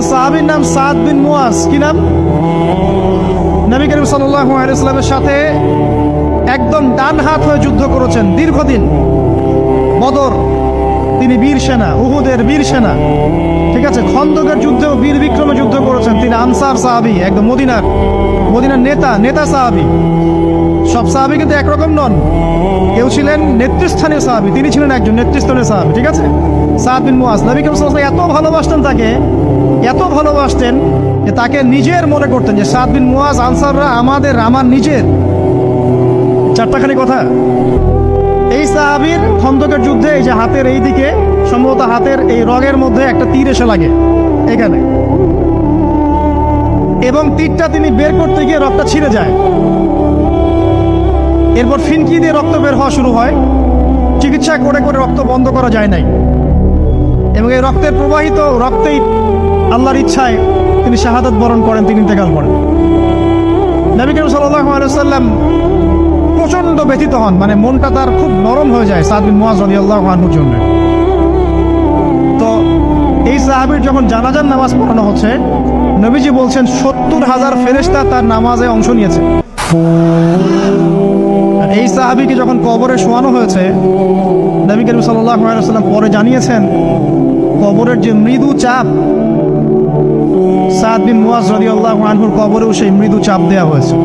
একজন সাহাবীর নাম সাদ বিন মুয়াজ। কি নাম? নবী করিম সাল্লাল্লাহু আলাইহি ওয়াসাল্লামের সাথে একদম ডান হাত হয়ে যুদ্ধ করেছেন দীর্ঘদিন। বদর তিনি বীর সেনা, উহুদের বীর সেনা, ঠিক আছে। খন্দকের যুদ্ধেও বীর বিক্রমে যুদ্ধ করেছেন। তিনি আনসার সাহাবী, একদম মদিনার নেতা সাহাবী। সব সাহাবী কিন্তু একরকম নন। কেউ ছিলেন নেতৃস্থানীয় সাহাবী, তিনি ছিলেন একজন নেতৃস্থানীয় সাহাবী, ঠিক আছে। সাদ বিন মুয়াজ নবী করিম সাল্লাল্লাহু আলাইহি ওয়াসাল্লাম এত ভালোবাসতেন তাকে, এত ভালোবাসতেন যে তাকে নিজের মনে করতেন যে সাদ বিন মুয়াজ আনসাররা আমার নিজের। চারটাখানি কথা। এই সাহাবীর খন্দকের যুদ্ধে এই যে হাতের এই দিকে, সম্ভবত হাতের এই রগের মধ্যে একটা তীর এসে লাগে এখানে, এবং তীরটা তিনি বের করতে গিয়ে রক্তটা ছিঁড়ে যায়। এরপর ফিনকি দিয়ে রক্ত বের হওয়া শুরু হয়। চিকিৎসা করে করে রক্ত বন্ধ করা যায় নাই, এবং এই রক্তের প্রবাহিত রক্তেই আল্লাহর ইচ্ছায় তিনি শাহাদাত বরণ করেন, তিনি ইন্তেকাল করেন। নবী করিম সাল্লাল্লাহু আলাইহি ওয়াসাল্লাম প্রচন্ড ব্যথিত হন, মানে মনটা তার খুব নরম হয়ে যায় সাদ বিন মুয়াজ রাদিয়াল্লাহু আনহুর জন্য। তো এই সাহাবীর যখন জানাজার নামাজ পড়ানো হচ্ছে, নবীজি বলছেন 70,000 ফেরেশতা তার নামাজে অংশ নিয়েছে। আর এই সাহাবীকে যখন কবরে শোয়ানো হয়েছে, নবী করিম সাল্লাল্লাহু আলাইহি ওয়াসাল্লাম পরে জানিয়েছেন কবরের যে মৃদু চাপ, সাদ বিন মুয়াজ রাদিয়াল্লাহু আনহুর কবরেও সেই মৃদু চাপ দেওয়া হয়েছে।